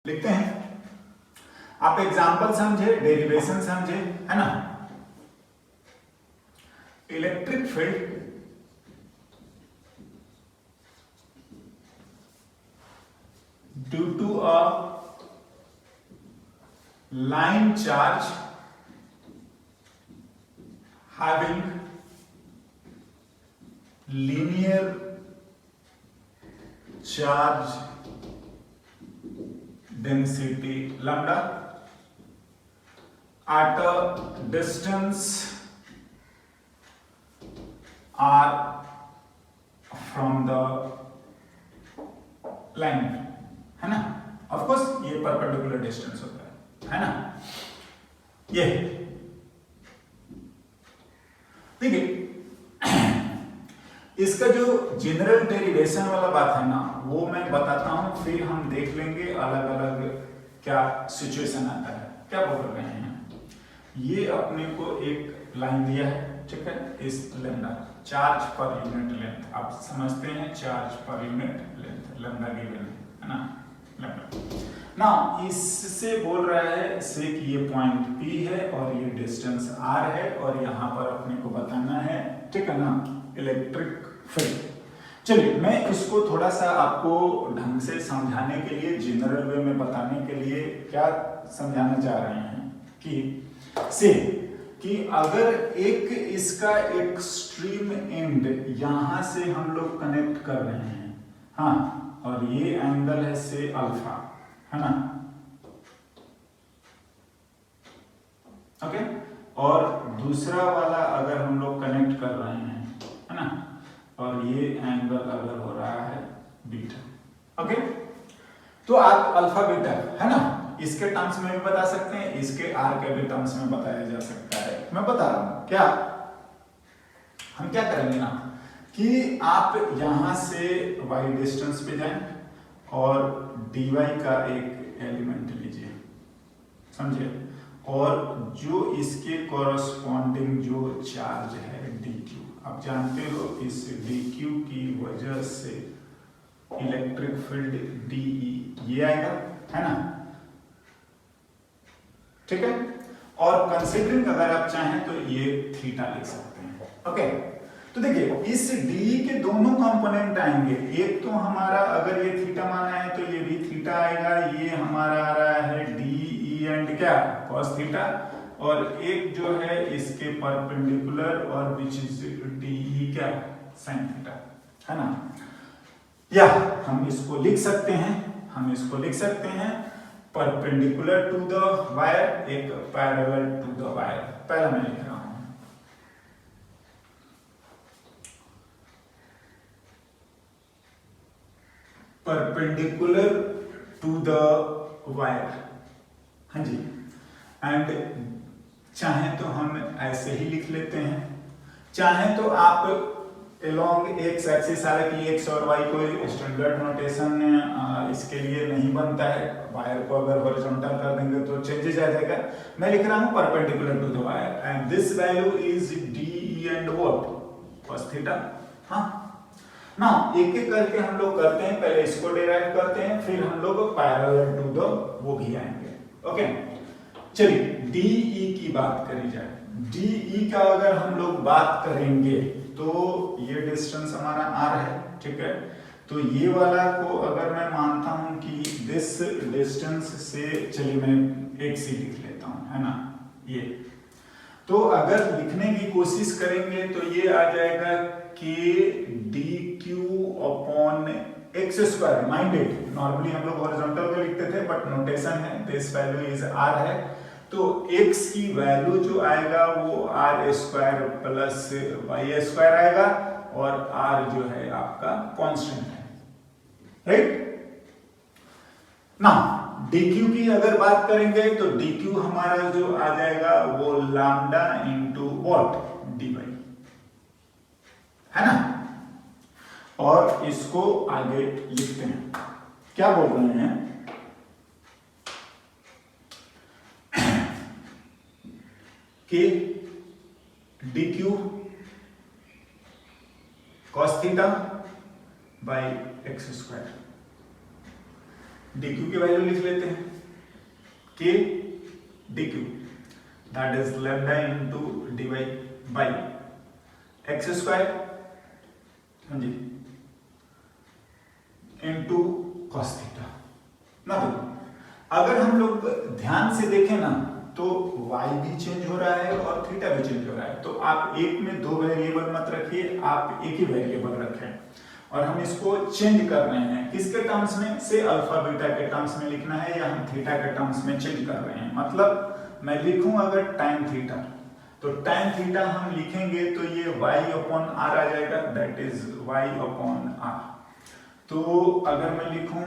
लिखते हैं। आप एग्जाम्पल समझे, डेरिवेशन समझे, है ना। Electric field due to a line charge having linear charge density lambda at a distance r from the line, है ना। ऑफ कोर्स ये परपेंडिकुलर डिस्टेंस होता है ना। ये देखिए इसका जो जनरल डेरिवेशन वाला बात है ना वो मैं बताता हूं, फिर हम देख लेंगे अलग अलग क्या सिचुएशन आता है। क्या बोल रहे हैं, ये अपने को एक लाइन दिया है, ठीक है। इस lambda charge per unit length, आप समझते हैं charge per unit length lambda given है ना, लैम्डा ना। इससे बोल रहा है से कि ये पॉइंट P है और ये डिस्टेंस R है और यहाँ पर अपने को बताना है, ठीक है ना, इलेक्ट्रिक फील्ड। चलिए मैं इसको थोड़ा सा आपको ढंग से समझाने के लिए, जनरल वे में बताने के लिए क्या समझाना चाह रहे हैं कि अगर एक इसका एक्सट्रीम एंड यहां से हम लोग कनेक्ट कर रहे हैं, हाँ, और ये एंगल है से अल्फा, है ना, ओके। और दूसरा वाला अगर हम लोग कनेक्ट कर रहे हैं, है ना, और ये एंगल अगर हो रहा है बीटा, ओके। तो आप अल्फा बीटा, है ना, इसके टर्म्स में भी बता सकते हैं, इसके आर के भी टर्म्स में बताया जा सकता है। मैं बता रहा हूं क्या, हम क्या करेंगे ना कि आप यहां से y डिस्टेंस पे जाएं और dy का एक एलिमेंट लीजिए, समझे, और जो इसके कॉरस्पॉन्डिंग जो चार्ज है dq, आप जानते हो इस dq की वजह से इलेक्ट्रिक फील्ड dE ये आएगा, है ना, ठीक है। और कंसीडरिंग अगर आप चाहें तो ये थीटा लिख सकते हैं, ओके। तो देखिए इस डी के दोनों कंपोनेंट आएंगे, एक तो हमारा अगर ये थीटा माना है तो ये भी थीटा आएगा, ये हमारा आ रहा है डी ई एंड क्या कॉस थीटा, और एक जो है इसके परपेंडिकुलर और विच इज डी ई क्या साइन थीटा, है ना। या हम इसको लिख सकते हैं, परपेंडिकुलर टू द वायर, एक पैरेलल टू द वायर। पहला मैं लिख रहा हूं परपेंडिकुलर टू द वायर, हाँ जी। एंड चाहे तो हम ऐसे ही लिख लेते हैं, चाहे तो आप एलोंग एक्स एक्सिस, हालांकि एक्स और वाई कोई स्टैंडर्ड नोटेशन इसके लिए नहीं बनता है, वायर को अगर हॉरिजॉन्टल कर देंगे तो चेंजेस आ जाएगा। मैं लिख रहा हूं perpendicular to the wire and this value is d and what cos theta. हाँ ना, एक एक करके हम लोग करते हैं, पहले इसको डिराइव करते हैं, फिर हम लोग पैरेलल टू द वो भी आएंगे, ओके। चलिए डीई की बात करी जाए, डीई का अगर हम लोग बात करेंगे तो ये डिस्टेंस हमारा r है, ठीक है। तो ये वाला को अगर मैं मानता हूं कि दिस डिस्टेंस से, चलिए मैं एक सी लिख लेता हूं, है ना, ये तो अगर लिखने की कोशिश करेंगे तो ये आ जाएगा k dq upon x square. Minded, normally हम लोग हॉरिजॉन्टल में लिखते थे बट नोटेशन है दिस वैल्यू इज r है, तो x की वैल्यू जो आएगा वो r square plus y square आएगा और r जो है आपका कांस्टेंट है, राइट ना। dq की अगर बात करेंगे तो dq हमारा जो आ जाएगा वो लैम्डा इंटू वॉट dy, है ना। और इसको आगे लिखते हैं, क्या बोल रहे हैं कि dq cos theta by x square, d q की वैल्यू लिख लेते हैं, k d q that is lambda into d y by x square, हाँ जी, इंटू कॉस थीटा। ना देखो, अगर हम लोग ध्यान से देखें ना तो y भी चेंज हो रहा है और थीटा भी चेंज हो रहा है, तो आप एक में दो वेरिएबल मत रखिए, आप एक ही वेरिएबल रखें और हम इसको चेंज कर रहे हैं किसके टर्म्स में से, अल्फा बीटा के टर्म्स में लिखना है या हम थीटा के टर्म्स में चेंज कर रहे हैं। मतलब मैं लिखूं अगर tan थीटा, तो tan थीटा हम लिखेंगे तो ये y अपॉन r आ जाएगा, that is y upon r। तो अगर मैं लिखूं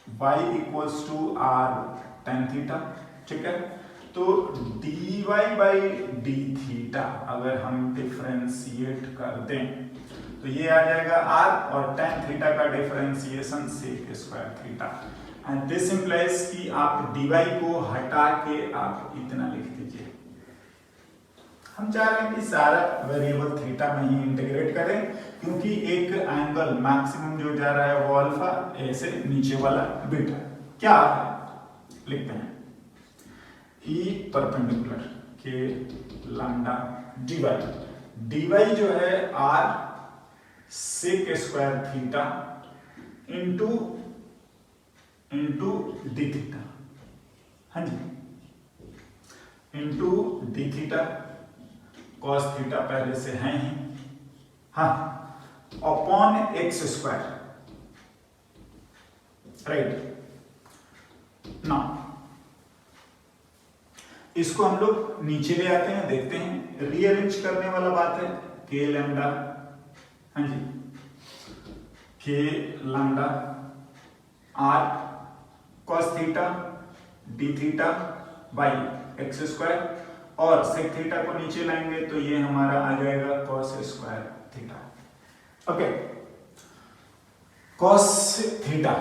y equals to r tan theta, ठीक है, तो dy बाई डी थीटा अगर हम डिफरेंशिएट कर दें तो ये आ जाएगा r और tan थीटा का differentiation sec square theta, and this implies कि आप dy को हटा के आप इतना लिख दीजिए। हम चाह रहे हैं कि सारा वेरिएबल थीटा में ही इंटीग्रेट करें, क्योंकि एक एंगल मैक्सिमम जो जा रहा है वो अल्फा, ऐसे नीचे वाला बीटा क्या है, लिखते हैं E perpendicular k lambda d y जो है r sec square theta into d theta, हाँ जी, into d theta, cos theta पहले से है ही, हाँ, अपॉन एक्स स्क्वायर, राइट ना। इसको हम लोग नीचे ले आते हैं, देखते हैं, रीअरेंज करने वाला बात है, के लैम्डा, हाँ जी, k lambda r cos theta d theta by x square, और सेक थीटा को नीचे लाएंगे तो ये हमारा आ जाएगा cos square theta. Okay, cos theta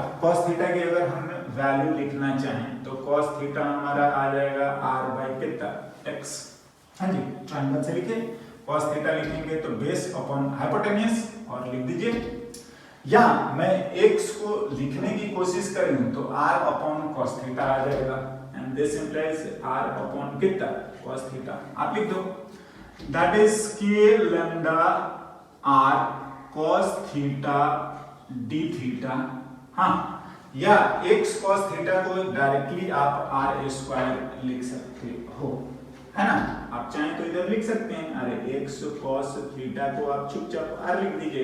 की अगर हम वैल्यू लिखना चाहें तो कॉस थीटा हमारा आ जाएगा r बाई कितना x, हाँ जी, ट्रायंगल से लिखे कॉस थीटा लिखेंगे तो बेस अपॉन हाइपोटेन्यूस और लिख दीजिए, या मैं x को लिखने की कोशिश करूं तो r अपॉन कॉस थीटा आ जाएगा, and this implies r upon कितना कॉस थीटा, आप लिख दो, that is k lambda r cos theta d theta, हाँ, या x cos थीटा को डायरेक्टली आप r स्क्वायर लिख सकते हो, है ना, आप चाहें तो इधर लिख सकते हैं, अरे x cos थीटा को आप चुपचाप r लिख दीजिए,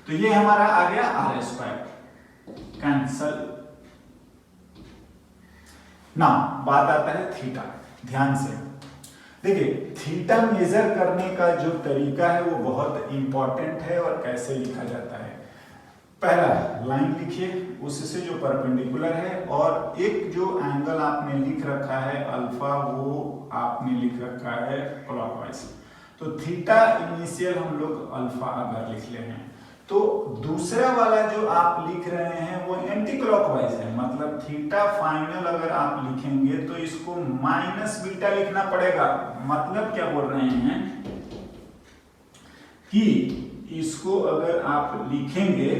तो ये हमारा आ गया r स्क्वायर, कैंसल ना। बात आता है थीटा, ध्यान से देखिए, थीटा मेजर करने का जो तरीका है वो बहुत इंपॉर्टेंट है, और कैसे लिखा जाता है, पहला लाइन लिखिए उससे जो परपेंडिकुलर है, और एक जो एंगल आपने लिख रखा है अल्फा वो आपने लिख रखा है क्लॉकवाइज, तो थीटा इनिशियल हम लोग अल्फा अगर लिख ले हैं, तो दूसरा वाला जो आप लिख रहे हैं वो एंटी क्लॉकवाइज है, मतलब थीटा फाइनल अगर आप लिखेंगे तो इसको माइनस बीटा लिखना पड़ेगा। मतलब क्या बोल रहे हैं कि इसको अगर आप लिखेंगे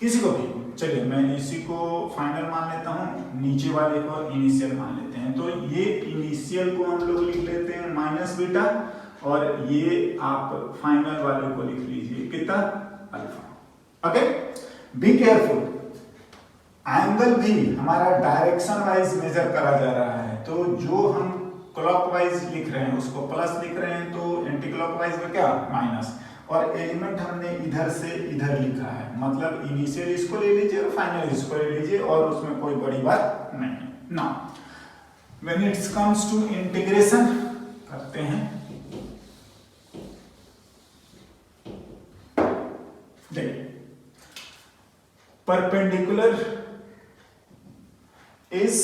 किसी को भी, चलिए मैं इसी को फाइनल मान लेता हूं, नीचे वाले को इनिशियल मान लेते हैं, तो ये इनिशियल को हम लोग लिख लेते हैं माइनस बीटा, और ये आप फाइनल वाले को लिख लीजिए कितना alpha. Okay, be careful, angle भी हमारा डायरेक्शन वाइज मेजर करा जा रहा है, तो जो हम क्लॉकवाइज लिख रहे हैं उसको प्लस लिख रहे हैं, तो एंटी क्लॉकवाइज में क्या माइनस, और एलिमेंट हमने इधर से इधर लिखा है, मतलब इनिशियल इसको ले लीजिए और फाइनल इसको ले लीजिए, और उसमें कोई बड़ी बात नहीं ना। When it comes to integration करते हैं, देखिए परपेंडिकुलर इज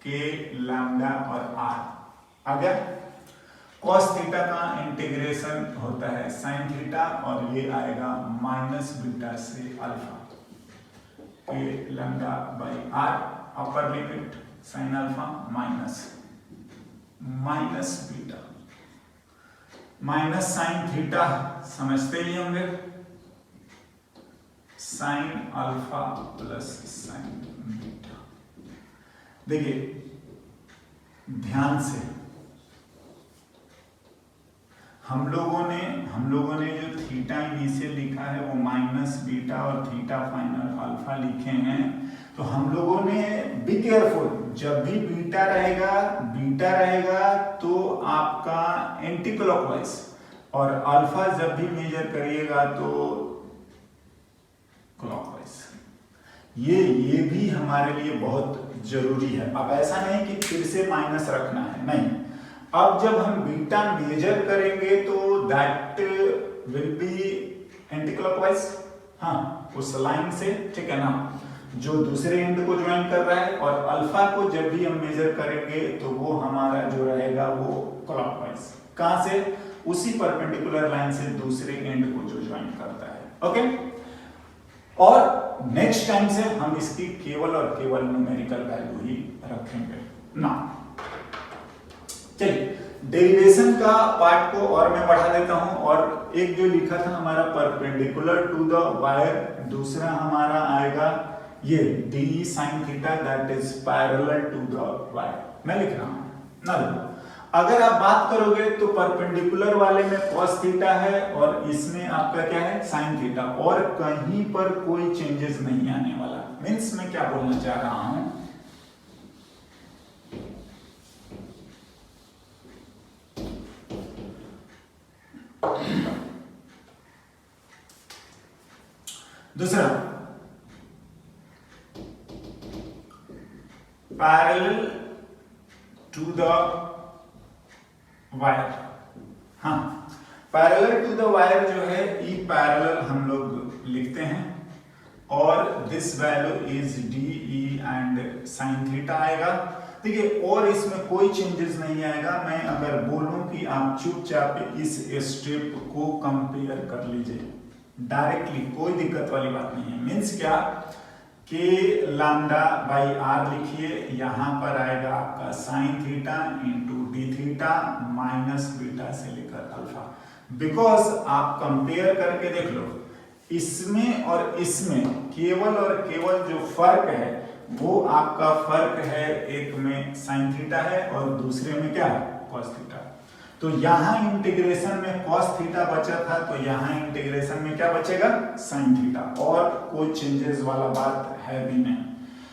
के लैम्डा और r आ गया, cos थीटा का इंटीग्रेशन होता है sin थीटा, और ये आएगा माइनस बीटा से अल्फा, के lambda by r upper limit sin alpha minus beta, minus sin theta समझते ही होंगे, sign alpha plus sine beta. देखिए ध्यान से, हम लोगों ने जो थीटा इनिशियल लिखा है वो माइनस बीटा और थीटा फाइनल अल्फा लिखे हैं। तो हम लोगों ने बी केयरफुल, जब भी बीटा रहेगा तो आपका एंटी क्लॉकवाइज, और अल्फा जब भी मेजर करिएगा तो क्लॉकवाइज। ये भी हमारे लिए बहुत जरूरी है। अब ऐसा नहीं कि फिर से माइनस रखना है, नहीं। अब जब हम बीटा मेजर करेंगे तो that will be anti clockwise, हाँ, उस लाइन से, ठीक है ना, जो दूसरे एंड को ज्वाइन कर रहा है। और अल्फा को जब भी हम मेजर करेंगे तो वो हमारा जो रहेगा वो क्लॉकवाइज। कहां से? उसी परपेंडिकुलर लाइन से दूसरे एंड को जो ज्वाइन करता है। ओके, और नेक्स्ट टाइम से हम इसकी केवल और केवल न्यूमेरिकल वैल्यू ही रखेंगे ना। चलिए डेरिवेशन का पार्ट को और मैं बढ़ा देता हूं। और एक जो लिखा था हमारा परपेंडिकुलर टू द वायर, दूसरा हमारा आएगा ये d sine theta that is parallel to the wire. मैं लिख रहा हूं ना, देखो अगर आप बात करोगे तो परपेंडिकुलर वाले में cos थीटा है और इसमें आपका क्या है, साइन थीटा, और कहीं पर कोई चेंजेस नहीं आने वाला। मींस मैं क्या बोलना चाह रहा हूं, दूसरा पैरेलल टू द वायर। हाँ, पैरेलल टू द वायर जो है ई पैरेलल हम लोग लिखते हैं, और this value is D E and sine theta आएगा। देखिए और इसमें कोई चेंजेस नहीं आएगा। मैं अगर बोलूं कि आप चुपचाप इस स्टेप को कंपेयर कर लीजिए डायरेक्टली, कोई दिक्कत वाली बात नहीं है। मीन्स क्या कि लैम्डा बाई आर लिखिए, यहां पर आएगा आपका sine theta into d theta minus beta से लेकर अल्फा। बिकॉज आप कंपेयर करके देख लो, इसमें और इसमें केवल और केवल जो फर्क है वो आपका फर्क है, एक में साइन थीटा है और दूसरे में क्या है, कॉस थीटा। तो यहां इंटीग्रेशन में cos थीटा बचा था, तो यहां इंटीग्रेशन में क्या बचेगा, साइन थीटा, और कोई चेंजेस वाला बात है भी नहीं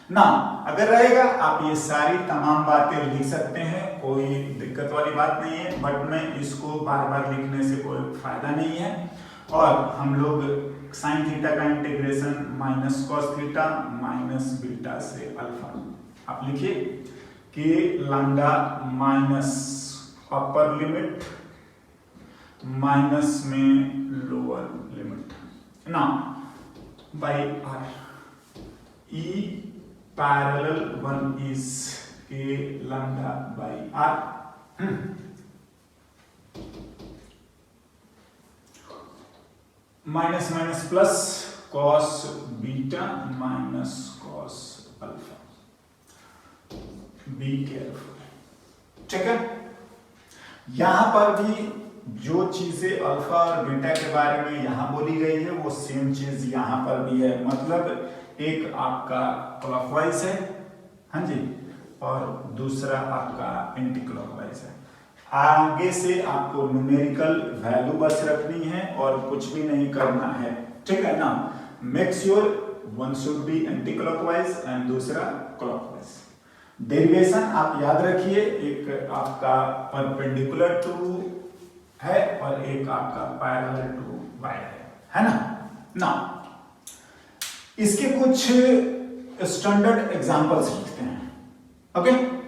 ना। अगर रहेगा आप ये सारी तमाम बातें लिख सकते हैं, कोई दिक्कत वाली बात नहीं है, बट मैं इसको बार बार लिखने से कोई फायदा नहीं है। और हम लोग साइन थीटा का integration minus cos theta minus beta से अल्फा, आप लिखिए कि lambda minus upper limit minus में लोअर लिमिट ना by r, E parallel one is k lambda by r. Minus minus plus cos beta minus cos alpha, be careful, ठीक है। यहां पर भी जो चीजें अल्फा और बीटा के बारे में यहां बोली गई है वो सेम चीज यहां पर भी है। मतलब एक आपका क्लॉकवाइज है, हाँ जी, और दूसरा आपका एंटी क्लॉकवाइज है। आगे से आपको न्यूमेरिकल वैल्यू बस रखनी है और कुछ भी नहीं करना है, ठीक है ना। Make sure one should be anti clockwise and दूसरा क्लॉकवाइज। डेरिवेशन आप याद रखिए, एक आपका परपेंडिकुलर टू है और एक आपका पैरेलल टू वाई है ना। ना इसके कुछ स्टैंडर्ड एग्जांपल्स लिखते हैं, ओके।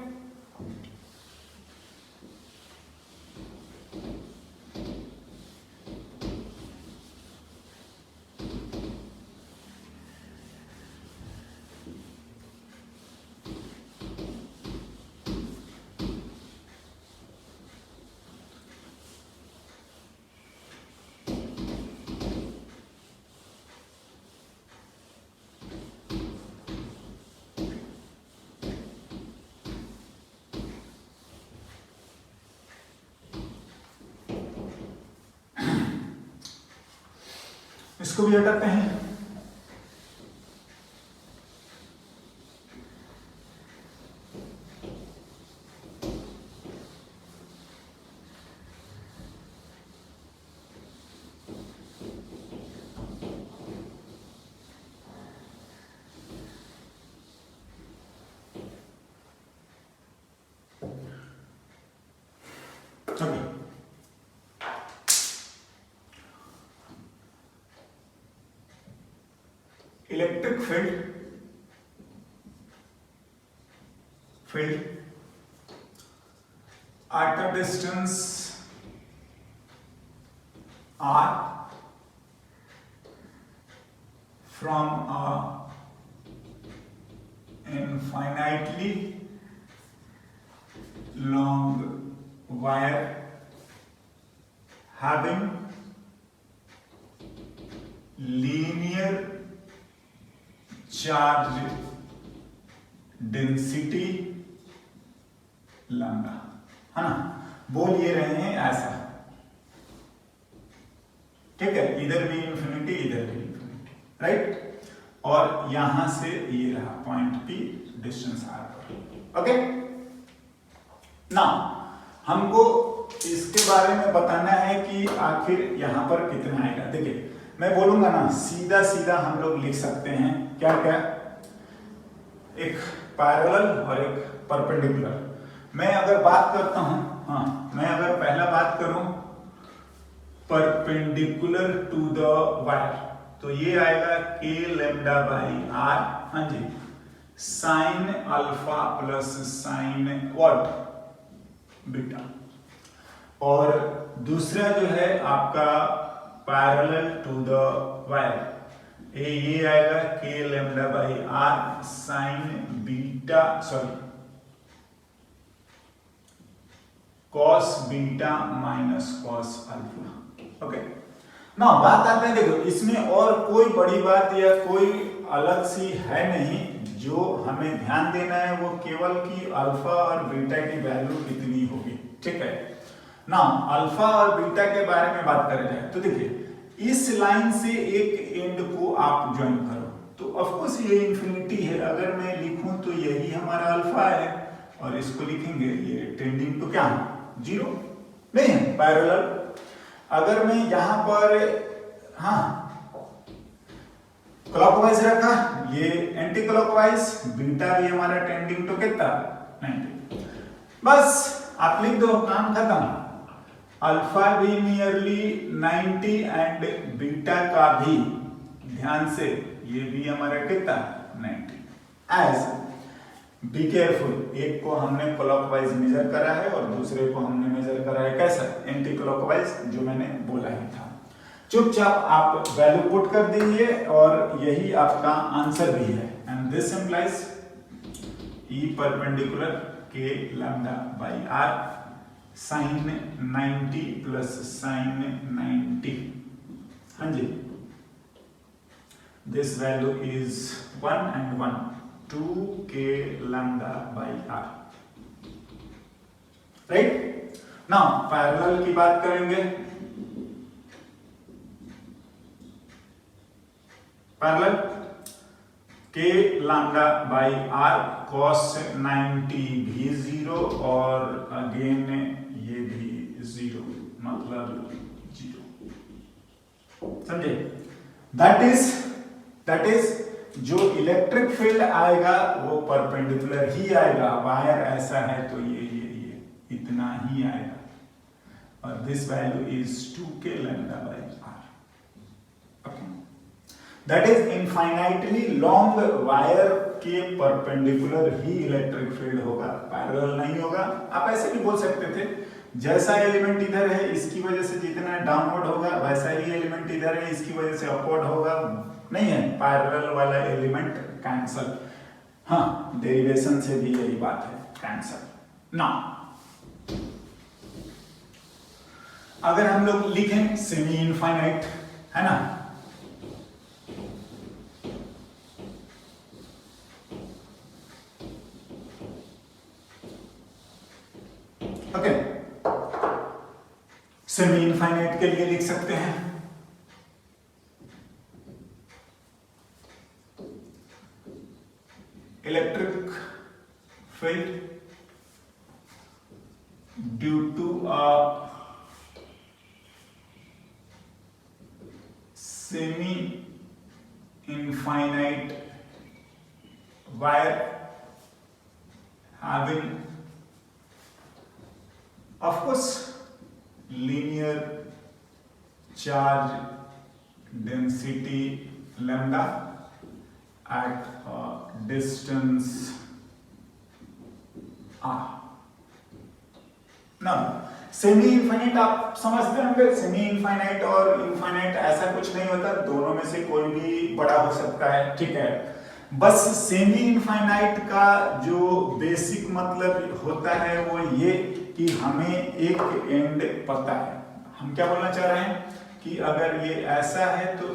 इसको भी हटाते हैं। Okay. Electric field at a distance r from a infinitely long wire having linear charge density lambda, है ना। बोल ये रहे हैं ऐसा, ठीक है, इधर भी इंफिनिटी इधर भी इंफिनिटी, राइट। और यहां से ये रहा पॉइंट पी डिस्टेंस आर पर। ओके, ना हमको इसके बारे में बताना है कि आखिर यहां पर कितना आएगा। देखिए मैं बोलूंगा ना, सीधा सीधा हम लोग लिख सकते हैं क्या क्या, एक पैरेलल और एक परपेंडिकुलर। मैं अगर बात करता हूं, हाँ, मैं अगर पहला बात करूं परपेंडिकुलर टू द वायर, तो ये आएगा के लैम्डा बाई आर, हाँ जी, sine alpha plus sine what beta. और दूसरा जो है आपका पैरेलल टू द वायर, ये आएगा k lambda by r sine beta, sorry cos beta minus cos alpha. Okay, ना बात आते हैं, देखो इसमें और कोई बड़ी बात या कोई अलग सी है नहीं, जो हमें ध्यान देना है वो केवल कि अल्फा और बीटा की वैल्यू कितनी होगी, ठीक है ना। अल्फा और बीटा के बारे में बात करें जाए तो देखिए इस लाइन से एक एंड को आप ज्वाइन करो तो ऑफकोर्स ये इंफिनिटी है, अगर मैं लिखूं तो यही हमारा अल्फा है और इसको लिखेंगे ये टेंडिंग टू क्या, जीरो नहीं है, पैरेलल। अगर मैं यहां पर हाँ क्लॉकवाइज रखा, ये एंटी क्लॉकवाइज, बीटा भी हमारा टेंडिंग टू कितना 90, बस आप लिख दो, काम खत्म। अल्फा भी नियरली 90 एंड बीटा का भी ध्यान से ये भी हमारा कितना 90। एज बी केयरफुल, एक को हमने क्लॉकवाइज मेजर करा है और दूसरे को हमने मेजर करा है कैसा, एंटी क्लॉकवाइज, जो मैंने बोला ही था। चुपचाप आप वैल्यू पुट कर दीजिए और यही आपका आंसर भी है। And this implies E perpendicular k lambda by r sine 90 plus sine 90, हाँ जी, this value is 1 and 1 2 k lambda by r, right. Now parallel की बात करेंगे। पैरेलल के लैम्डा बाई आर कॉस 90 भी 0 और अगेन ये भी 0, मतलब 0, समझे। दैट इज जो इलेक्ट्रिक फील्ड आएगा वो परपेंडिकुलर ही आएगा, वायर ऐसा है तो ये इतना ही आएगा और this value is 2 k lambda by r. Okay, that is infinitely long wire के परपेंडिकुलर ही इलेक्ट्रिक फील्ड होगा, पैरेलल नहीं होगा। आप ऐसे भी बोल सकते थे, जैसा एलिमेंट इधर है इसकी वजह से जितना डाउनवर्ड होगा वैसा ही एलिमेंट इधर है इसकी वजह से अपवर्ड होगा, नहीं है, पैरेलल वाला एलिमेंट कैंसल। हाँ, डेरिवेशन से भी यही बात है, कैंसल। ना अगर हम लोग लिखें सेमी इनफाइनाइट, है ना, ओके, सेमी इनफाइनाइट के लिए लिख सकते हैं electric field due to a semi infinite wire having, of course linear charge density lambda at a distance r. ना सेमी इनफाइनाइट आप समझते होंगे, सेमी इनफाइनाइट और इनफाइनाइट ऐसा कुछ नहीं होता, दोनों में से कोई भी बड़ा हो सकता है, ठीक है। बस सेमी इनफाइनाइट का जो बेसिक मतलब होता है वो ये कि हमें एक एंड पता है। हम क्या बोलना चाह रहे हैं कि अगर ये ऐसा है तो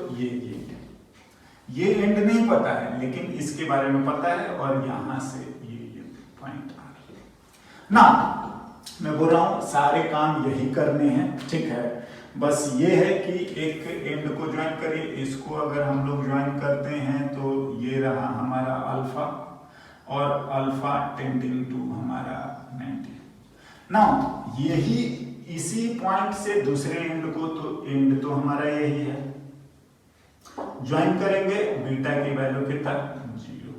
ये एंड नहीं पता है, लेकिन इसके बारे में पता है और यहां से ये पॉइंट आ रहा ना। मैं बोल रहा हूं सारे काम यही करने हैं, ठीक है। बस ये है कि एक एंड को ज्वाइन करिए, इसको अगर हम लोग ज्वाइन करते हैं तो ये रहा हमारा अल्फा और अल्फा टेंडिंग टू हमारा 90। नाउ यही इसी पॉइंट से दूसरे एंड को, तो एंड तो हमारा यही है, ज्वाइन करेंगे बीटा की वैल्यू कितना 0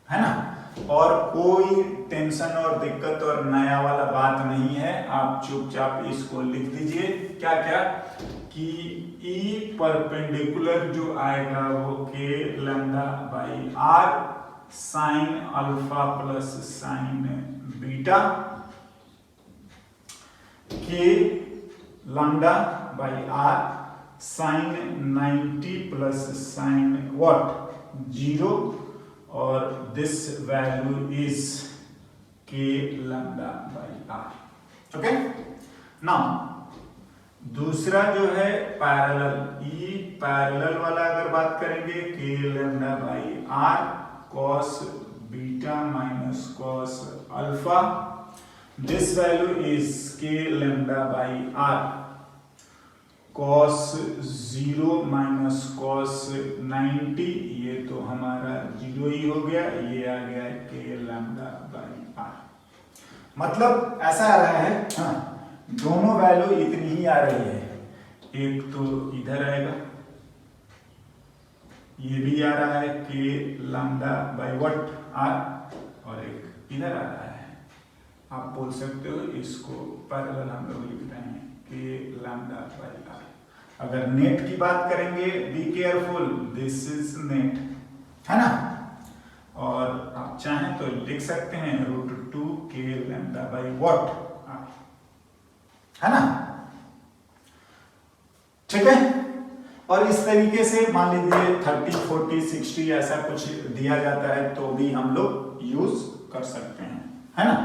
है ना। और कोई टेंशन और दिक्कत और नया वाला बात नहीं है, आप चुपचाप इसको लिख दीजिए क्या क्या कि ई परपेंडिकुलर जो आएगा वो k lambda by r sine alpha plus sine beta, k lambda by r sine 90 plus sine what 0 और this value is k lambda by r. Okay, now दूसरा जो है पैरेलल, ई पैरेलल वाला अगर बात करेंगे k lambda by r cos beta minus cos alpha, this value is k lambda by r cos 0 minus cos 90, ये तो हमारा 0 ही हो गया, ये आ गया के लैम्डा बाई आर। मतलब ऐसा आ रहा है, हाँ, दोनों वैल्यू इतनी ही आ रही है, एक तो इधर आएगा, ये भी आ रहा है के लैम्डा बाई व्हाट आर, और एक इधर आ रहा है। आप बोल सकते हो इसको पैरेलल हम लोग लिख रहे हैं के लैम्डा बाई आर। अगर नेट की बात करेंगे, be careful, this is net, है ना। और आप चाहें तो लिख सकते हैं √2 k lambda by what are, है ना, ठीक है। और इस तरीके से मान लीजिए 30, 40, 60 ऐसा कुछ दिया जाता है तो भी हम लोग यूज कर सकते हैं, है ना।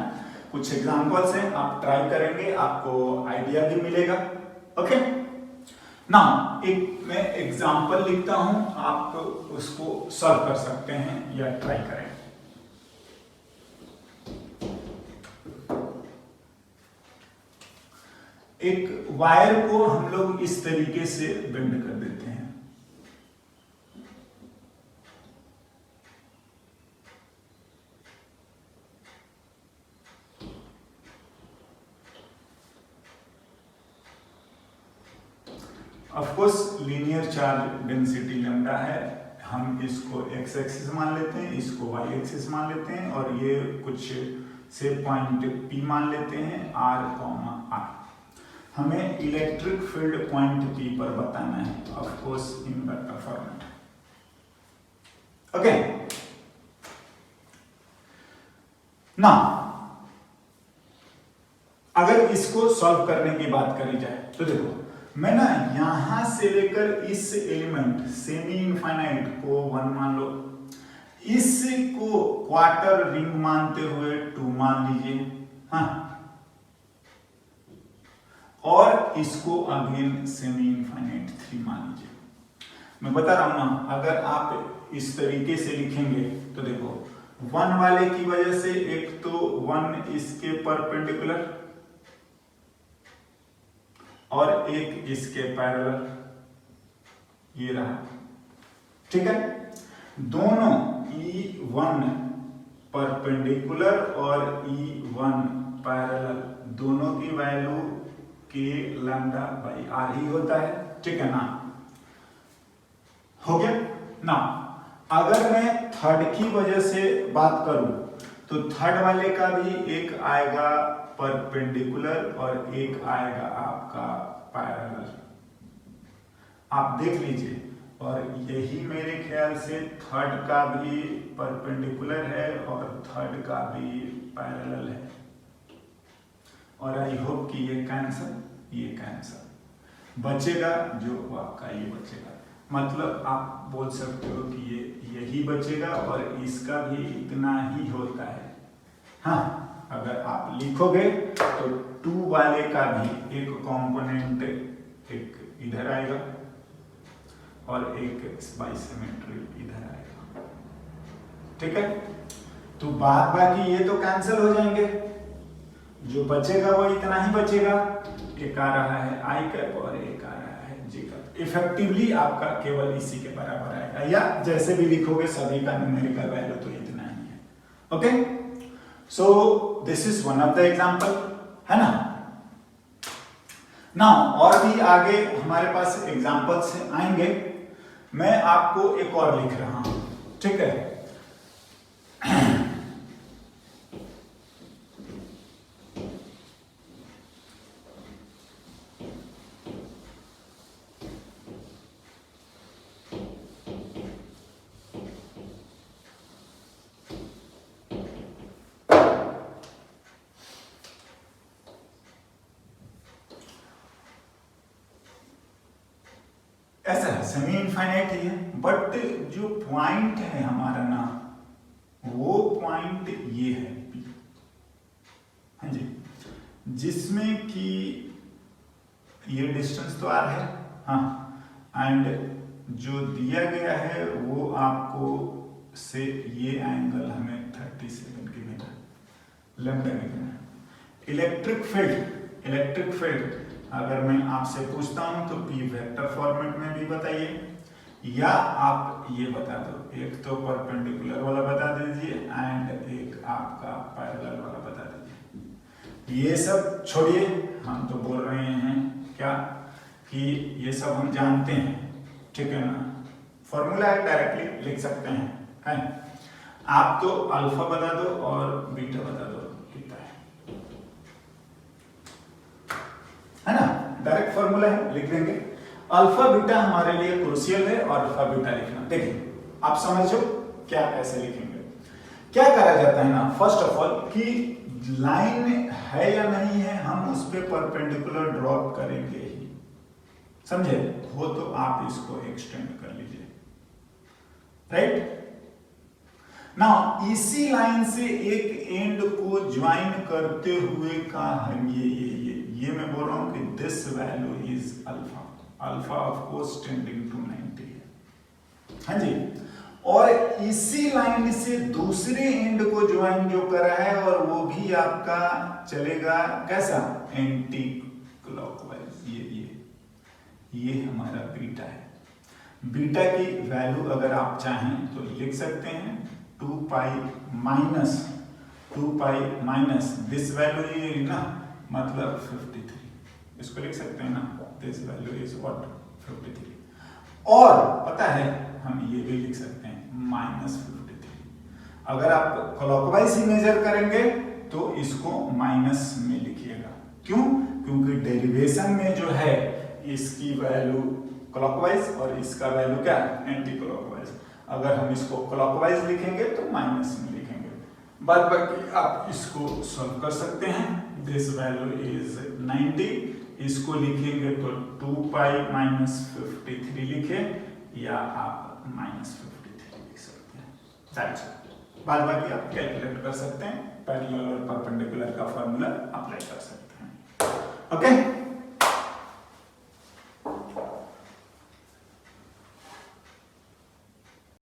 कुछ एग्जांपल्स हैं, आप ट्राई करेंगे, आपको आइडिया भी मिलेगा। ओके, ना एक मैं एग्जांपल लिखता हूं, आप उसको सॉल्व कर सकते हैं या ट्राई करें। एक वायर को हम लोग इस तरीके से बेंड कर देते हैं, of course linear charge density lambda है, हम इसको x एक्सिस मान लेते हैं, इसको y एक्सिस मान लेते हैं, और ये कुछ से पॉइंट P मान लेते हैं r, हमें इलेक्ट्रिक फील्ड पॉइंट P पर बताना है, of course in vector format. Okay, ना अगर इसको सॉल्व करने की बात करी जाए तो देखो, मैं ना यहां से लेकर इस एलिमेंट सेमी इनफाइनाइट को 1 मान लो, इसको क्वार्टर रिंग मानते हुए 2 मान लीजिए, हाँ, और इसको अगेन सेमी इनफाइनाइट 3 मान लीजिए। मैं बता रहा हूं ना, अगर आप इस तरीके से लिखेंगे तो देखो 1 वाले की वजह से एक तो 1 इसके परपेंडिकुलर और एक इसके पैरेलल, ये रहा, ठीक है। दोनों E1 परपेंडिकुलर और E1 पैरेलल, दोनों की वैल्यू के लैम्डा बाई आर ही होता है, ठीक है ना। हो गया ना। अगर मैं थर्ड की वजह से बात करूं तो थर्ड वाले का भी एक आएगा परपेंडिकुलर और एक आएगा आपका पैरेलल। आप देख लीजिए, और यही मेरे ख्याल से थर्ड का भी परपेंडिकुलर है और थर्ड का भी पैरेलल है। और आई होप कि ये कैंसल बचेगा, जो आपका ये बचेगा। मतलब आप बोल सकते हो कि ये यही बचेगा और इसका भी इतना ही होता है। हाँ, अगर आप लिखोगे तो 2 वाले का भी एक कंपोनेंट एक इधर आएगा और एक बाइसिमेट्रिक इधर आएगा। ठीक है, तो बाकी ये तो कैंसिल हो जाएंगे, जो बचेगा वो इतना ही बचेगा। एक आ रहा है आई कैप और एक आ रहा है जी कैप। इफेक्टिवली आपका केवल इसी के बराबर आएगा, या जैसे भी लिखोगे सभी का न्यूमेरिकल वैल्यू तो इतना ही है। Okay, so this is one of the example, है ना। नाउ और भी आगे हमारे पास एग्जांपल्स आएंगे। मैं आपको एक और लिख रहा हूं, ठीक है। ऐसा है, सेमी इनफाइनाइट ही है, बट जो पॉइंट है हमारा ना, वो पॉइंट ये है P, हाँ जी, जिसमें कि ये डिस्टेंस तो R है, हाँ, एंड जो दिया गया है वो आपको से ये एंगल हमें 37 की मिला, लैम्डा गिवन है। इलेक्ट्रिक फील्ड अगर मैं आपसे पूछता हूं तो P वेक्टर फॉर्मेट में भी बताइए, या आप ये बता दो, एक तो परपेंडिकुलर वाला बता दीजिए एंड एक आपका पैरेलल वाला बता दीजिए। ये सब छोड़िए, हम तो बोल रहे हैं क्या कि ये सब हम जानते हैं, ठीक है ना। फॉर्मूला है, डायरेक्टली लिख सकते हैं, है। आप तो अल्फा बता दो और बीटा बता दो, है ना, डायरेक्ट फॉर्मूला है, लिख देंगे। अल्फा बीटा हमारे लिए क्रूशियल है, और अल्फा बीटा लिखना, देखिए आप समझो क्या ऐसे लिखेंगे। क्या करा जाता है ना, फर्स्ट ऑफ ऑल कि लाइन है या नहीं है, हम उस पे परपेंडिकुलर ड्रॉप करेंगे ही, समझे। हो तो आप इसको एक्सटेंड कर लीजिए, राइट। नाउ इसी लाइन से एक एंड को ज्वाइन करते हुए का हम ये मैं बोल रहा हूं कि this value is alpha of course tending to 90 है, हाँ जी। और इसी लाइन से दूसरे एंड को ज्वाइन जो करा है, और वो भी आपका चलेगा कैसा, एंटी क्लॉकवाइज। ये हमारा बीटा है। बीटा की वैल्यू अगर आप चाहें तो लिख सकते हैं 2 पाई माइनस दिस वैल्यू ये ना, मतलब 53, इसको लिख सकते हैं ना, दिस वैल्यू इज व्हाट 53। और पता है हम ये भी लिख सकते हैं -53। अगर आप क्लॉकवाइज ही मेजर करेंगे तो इसको माइनस में लिखिएगा, क्यों, क्योंकि डेरिवेशन में जो है इसकी वैल्यू क्लॉकवाइज और इसका वैल्यू क्या, एंटी क्लॉकवाइज। अगर हम इसको क्लॉकवाइज लिखेंगे तो माइनस में लिखेंगे। बाद बाकी आप इसको सॉल्व कर सकते हैं। दिस वैल्यू इज 90, इसको लिखेंगे तो 2 पाई माइनस 53 लिखे, या आप -53 लिख सकते हैं। That's it. बाद बाकी आप कैलकुलेट कर सकते हैं, पैरेलल और परपेंडिकुलर का फॉर्मूला अप्लाई कर सकते हैं। ओके।